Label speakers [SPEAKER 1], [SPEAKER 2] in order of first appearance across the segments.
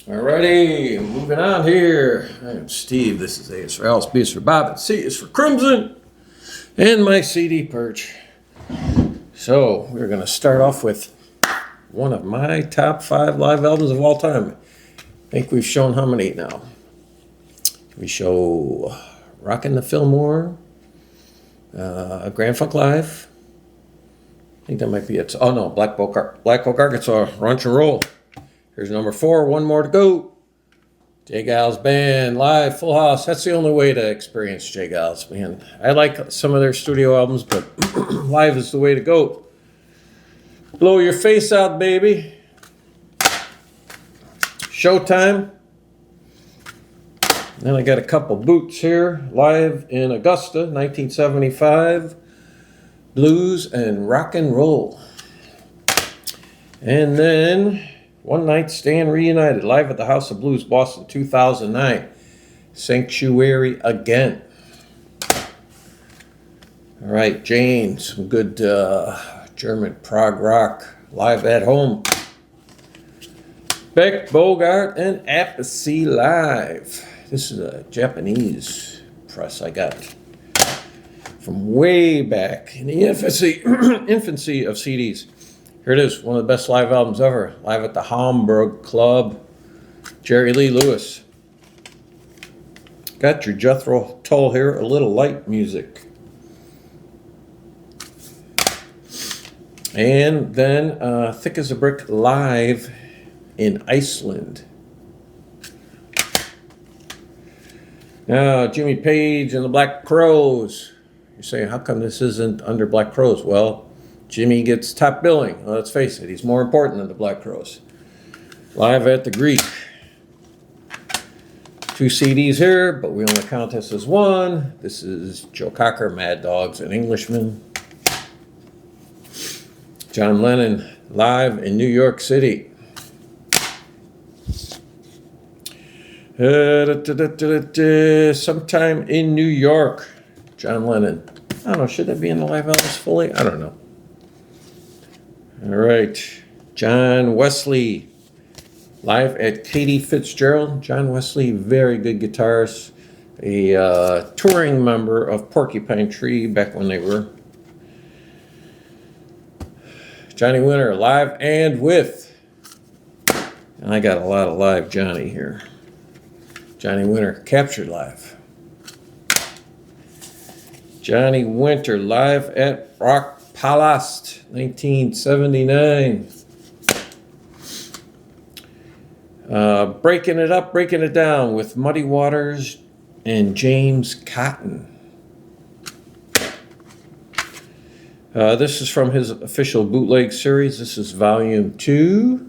[SPEAKER 1] Alrighty, moving on here. I am Steve. This is A is for Alice, B is for Bob, and C is for Crimson, and my CD Purge. So we're going to start off with one of my top 5 live albums of all time. I think we've shown how many now? We show Rockin' the Fillmore, Grand Funk Live. I think that might be it. Oh no, Black Oak, Arkansas, Ranch and Roll. Here's number 4, one more to go. J. Giles Band, live, full house. That's the only way to experience J. Giles Band. I like some of their studio albums, but live is the way to go. Blow your face out, baby. Showtime. Then I got a couple boots here. Live in Augusta, 1975. Blues and rock and roll. And then One Night Stand Reunited, live at the House of Blues, Boston, 2009. Sanctuary Again. All right, Jane, some good German prog rock, live at home. Beck, Bogart, and Appice live. This is a Japanese press I got from way back in the infancy of CDs. Here it is, one of the best live albums ever. Live at the Hamburg Club. Jerry Lee Lewis. Got your Jethro Tull here, a little light music. And then Thick as a Brick live in Iceland. Now, Jimmy Page and the Black Crowes. You're saying, how come this isn't under Black Crowes? Well, Jimmy gets top billing. Well, let's face it, he's more important than the Black Crowes. Live at the Greek. 2 CDs here, but we only count this as one. This is Joe Cocker, Mad Dogs and Englishmen. John Lennon, live in New York City. Sometime in New York. John Lennon. I don't know, should that be in the live albums fully? I don't know. All right, John Wesley, live at Katie Fitzgerald. John Wesley, very good guitarist, a touring member of Porcupine Tree back when they were. Johnny Winter, live and with. And I got a lot of live Johnny here. Johnny Winter, captured live. Johnny Winter, live at Rock Palast, 1979. Breaking it up, breaking it down with Muddy Waters and James Cotton. This is from his official bootleg series. This is volume 2.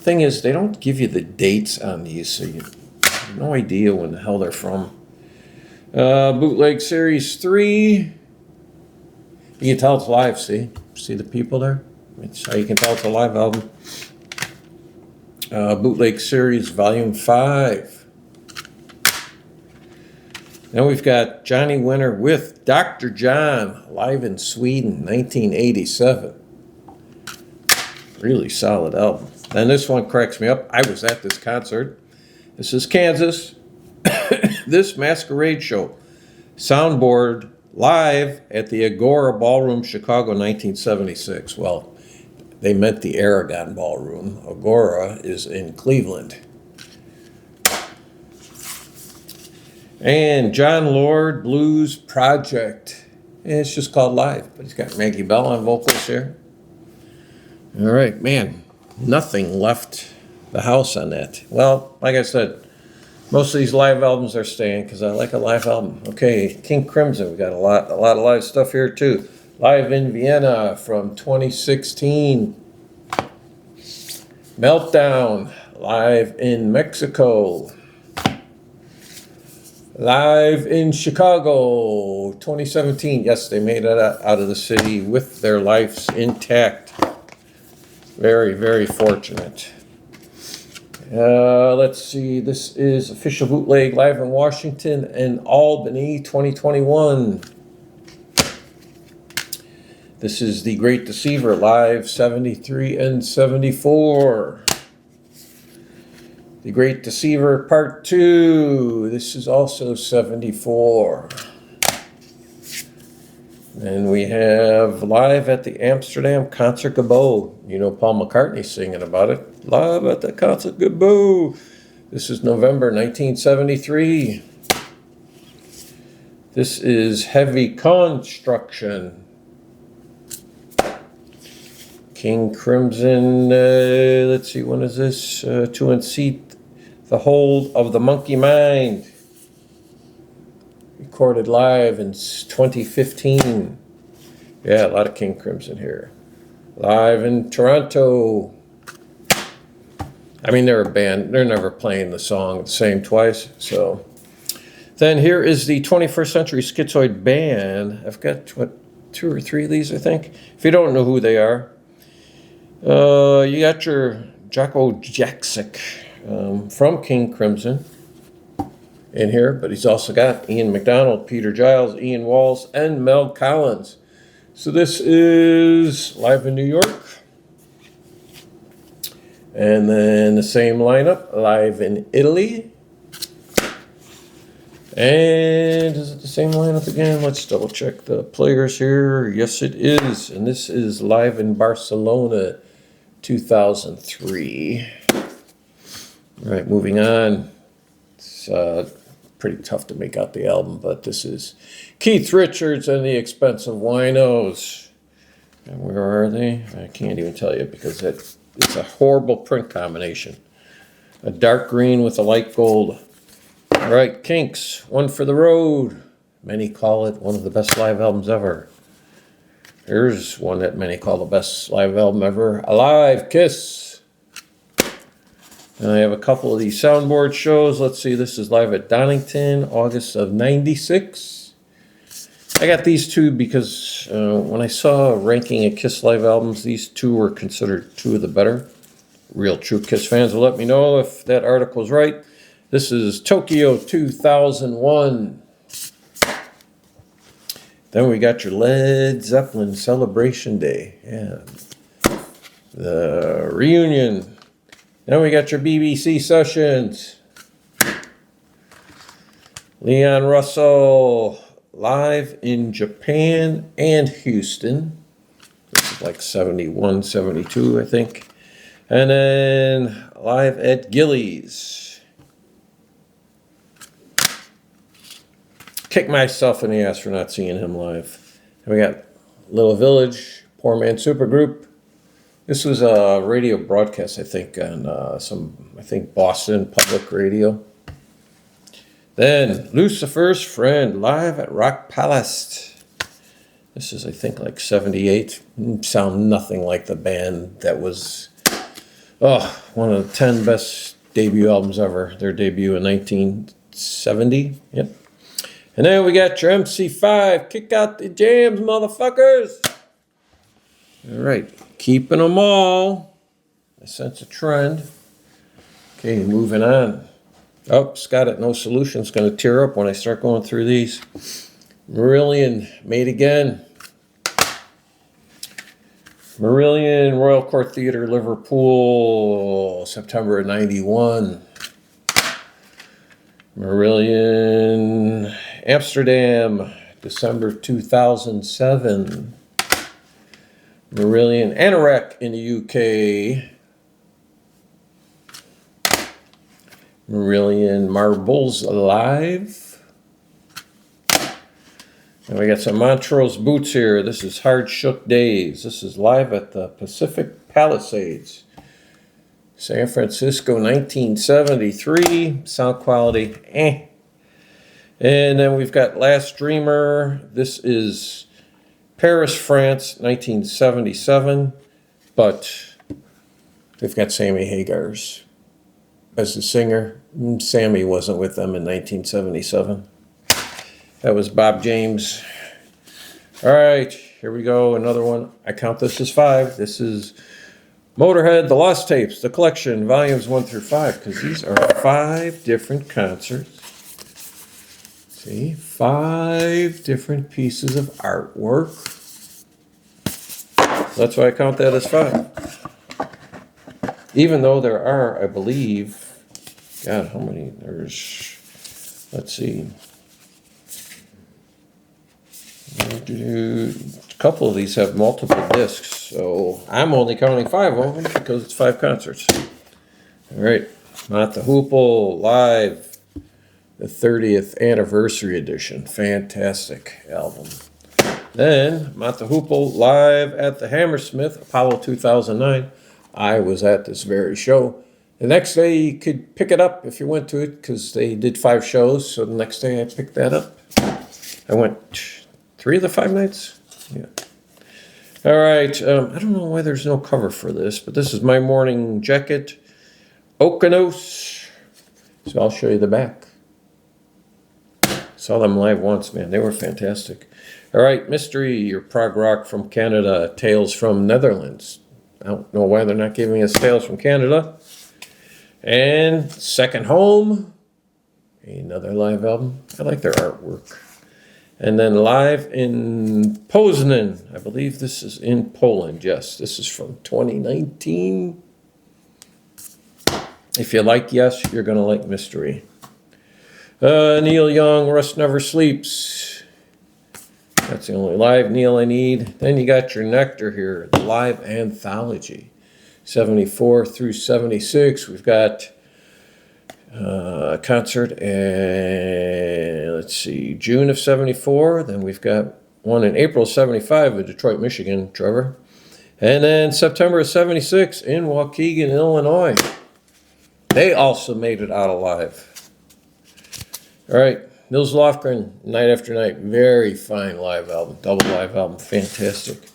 [SPEAKER 1] Thing is, they don't give you the dates on these, so you have no idea when the hell they're from. Bootleg series 3. You can tell it's live, see? See the people there? That's how you can tell it's a live album. Bootleg Series Volume 5. Then we've got Johnny Winter with Dr. John, live in Sweden, 1987. Really solid album. And this one cracks me up. I was at this concert. This is Kansas. This Masquerade Show. Soundboard live at the Agora Ballroom, Chicago, 1976. Well, they meant the Aragon Ballroom. Agora is in Cleveland. And John Lord Blues Project. And it's just called Live, but he's got Maggie Bell on vocals here. All right, man, nothing left the house on that. Well, like I said, most of these live albums are staying because I like a live album. Okay, King Crimson, we got a lot of live stuff here too. Live in Vienna from 2016. Meltdown, live in Mexico. Live in Chicago, 2017. Yes, they made it out of the city with their lives intact. Very, very fortunate. Let's see, this is official bootleg live in Washington and Albany, 2021. This is The Great Deceiver, live 73 and 74. The Great Deceiver Part 2. This is also 74. And we have Live at the Amsterdam Concert Gebouw. You know Paul McCartney singing about it. Live at the Concert Gebouw. This is November 1973. This is Heavy Construction. King Crimson, let's see, when is this? To Unseat the Hold of the Monkey Mind. Recorded live in 2015. Yeah, a lot of King Crimson here. Live in Toronto. I mean, they're a band. They're never playing the song the same twice. So then here is the 21st Century Schizoid Band. I've got, what, 2 or 3 of these, I think. If you don't know who they are, you got your Jocko Jaksic from King Crimson in here, but he's also got Ian MacDonald, Peter Giles, Ian Walls, and Mel Collins. So this is Live in New York. And then the same lineup, Live in Italy. And is it the same lineup again? Let's double check the players here. Yes, it is. And this is Live in Barcelona, 2003. All right, moving on. It's pretty tough to make out the album, but this is Keith Richards and the Expensive Winos. And where are they? I can't even tell you because it's a horrible print combination. A dark green with a light gold. All right, Kinks, One for the Road. Many call it one of the best live albums ever. Here's one that many call the best live album ever. Alive, Kiss. And I have a couple of these soundboard shows. Let's see, this is live at Donington, August of 96. I got these two because when I saw ranking of Kiss live albums, these two were considered 2 of the better. Real true Kiss fans will let me know if that article's right. This is Tokyo 2001. Then we got your Led Zeppelin Celebration Day. Yeah. The Reunion. Then we got your BBC Sessions. Leon Russell, Live in Japan and Houston. This is like 71, 72, I think. And then Live at Gillies. Kick myself in the ass for not seeing him live. And we got Little Village, Poor Man Supergroup. This was a radio broadcast, I think, on Boston Public Radio. Then Lucifer's Friend, live at Rock Palace. This is, I think, like 78. Sound nothing like the band that was, one of the 10 best debut albums ever. Their debut in 1970. Yep. And then we got your MC5, Kick Out the Jams, motherfuckers. All right, keeping them all. I sense a trend. Okay, moving on. Oh, Scott at No Solution's going to tear up when I start going through these. Marillion, Made Again. Marillion, Royal Court Theatre, Liverpool, September of 91. Marillion, Amsterdam, December 2007. Marillion, Anorak in the UK. Marillion, Marbles Alive. And we got some Montrose Boots here. This is Hard Shook Days. This is live at the Pacific Palisades. San Francisco, 1973. Sound quality, eh. And then we've got Last Dreamer. This is Paris, France, 1977. But they've got Sammy Hagar's as the singer. Sammy wasn't with them in 1977. That was Bob James. All right, here we go. Another one. I count this as 5. This is Motorhead, The Lost Tapes, The Collection, Volumes 1 through 5, because these are 5 different concerts. See, 5 different pieces of artwork. That's why I count that as 5. Even though there are, I believe, God, how many? There's, let's see. A couple of these have multiple discs, so I'm only counting 5 of them because it's 5 concerts. All right, Mott the Hoople live, the 30th anniversary edition, fantastic album. Then Mott the Hoople live at the Hammersmith, Apollo 2009. I was at this very show. The next day you could pick it up if you went to it because they did 5 shows. So the next day I picked that up. I went 3 of the 5 nights. Yeah. All right. I don't know why there's no cover for this, but this is my morning jacket. Okeanos. So I'll show you the back. Saw them live once, man. They were fantastic. All right, Mystery, your prog rock from Canada, Tales from Netherlands. I don't know why they're not giving us Tales from Canada. And Second Home, another live album. I like their artwork. And then live in Poznan. I believe this is in Poland. Yes, this is from 2019. If you like Yes, you're going to like Mystery. Neil Young, Rust Never Sleeps. That's the only live Neil I need. Then you got your Nectar here, the live anthology. 74 through 76. We've got a concert in, let's see, June of 74. Then we've got one in April of 75 in Detroit, Michigan, Trevor. And then September of 76 in Waukegan, Illinois. They also made it out alive. All right. Nils Lofgren, Night After Night, very fine live album, double live album, fantastic.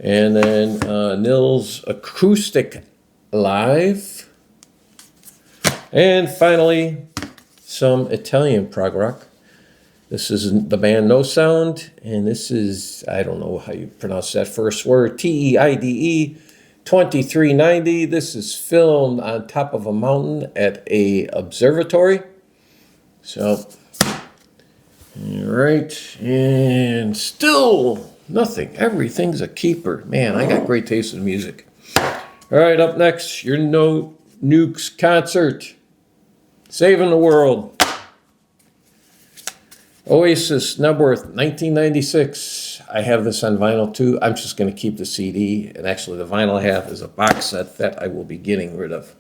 [SPEAKER 1] And then Nils Acoustic Live. And finally, some Italian prog rock. This is the band No Sound, and this is, I don't know how you pronounce that first word, TEIDE 2390. This is filmed on top of a mountain at a observatory. So, all right, and still nothing. Everything's a keeper. Man, I got great taste in music. All right, up next, your No Nukes concert. Saving the World. Oasis, Knebworth, 1996. I have this on vinyl too. I'm just going to keep the CD. And actually, the vinyl I have is a box set that I will be getting rid of.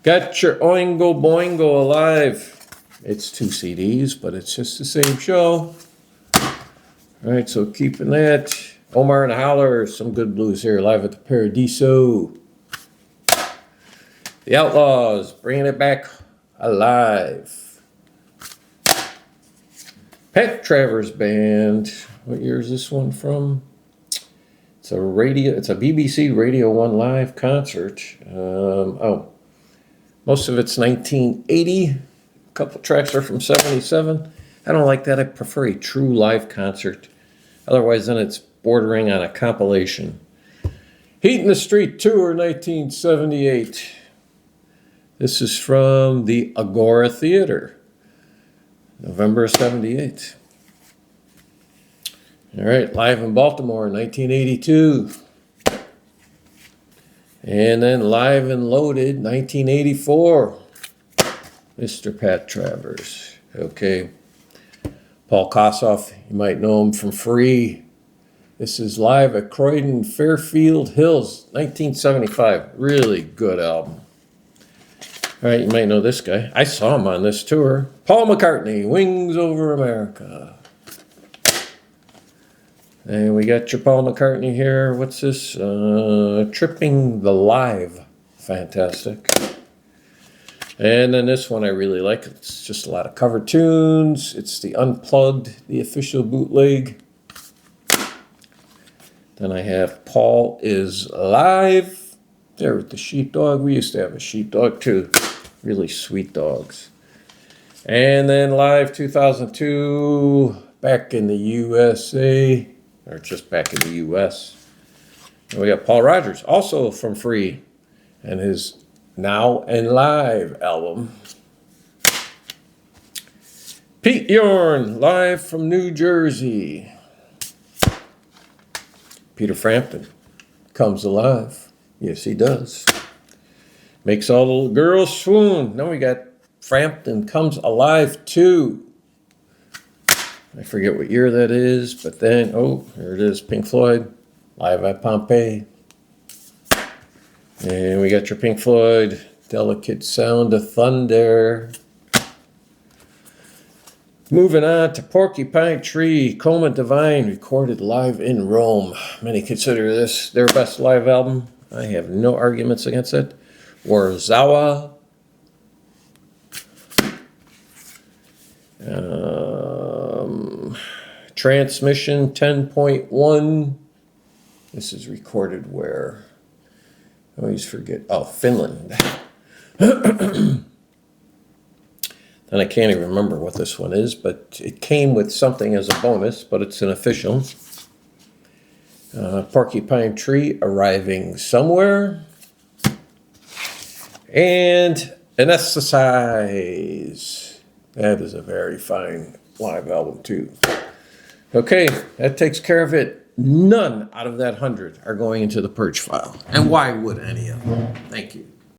[SPEAKER 1] Got your Oingo Boingo Alive. It's 2 CDs, but it's just the same show. All right, so keeping that. Omar and Holler, some good blues here, live at the Paradiso. The Outlaws, bringing it back alive. Pat Travers Band. What year is this one from? It's a BBC Radio 1 live concert. Most of it's 1980. Couple tracks are from 77. I don't like that. I prefer a true live concert. Otherwise, then it's bordering on a compilation. Heat in the Street Tour, 1978. This is from the Agora Theater, November 78. All right, live in Baltimore, 1982. And then live and loaded, 1984. Mr. Pat Travers. Okay. Paul Kossoff, you might know him from Free. This is live at Croydon Fairfield Hills, 1975. Really good album. All right, you might know this guy. I saw him on this tour. Paul McCartney, Wings Over America. And we got your Paul McCartney here. What's this? Tripping the Live. Fantastic. And then this one I really like. It's just a lot of cover tunes. It's the Unplugged, the official bootleg. Then I have Paul is Live. There with the sheepdog. We used to have a sheepdog too. Really sweet dogs. And then live 2002, back in the USA, or just back in the US. And we got Paul Rogers, also from Free, and his Now and Live album. Pete Yorn, live from New Jersey. Peter Frampton comes alive. Yes, he does. Makes all the little girls swoon. Then we got Frampton Comes Alive 2. I forget what year that is, but then, oh, here it is, Pink Floyd, Live at Pompeii. And we got your Pink Floyd, Delicate Sound of Thunder. Moving on to Porcupine Tree, Coma Divine, recorded live in Rome. Many consider this their best live album. I have no arguments against it. Warzawa. Transmission 10.1. This is recorded where? I always forget. Oh, Finland. And I can't even remember what this one is, but it came with something as a bonus, but it's an official. Porcupine Tree, Arriving Somewhere. And An Exercise. That is a very fine live album, too. Okay, that takes care of it. None out of that 100 are going into the purge file. And why would any of them? Thank you.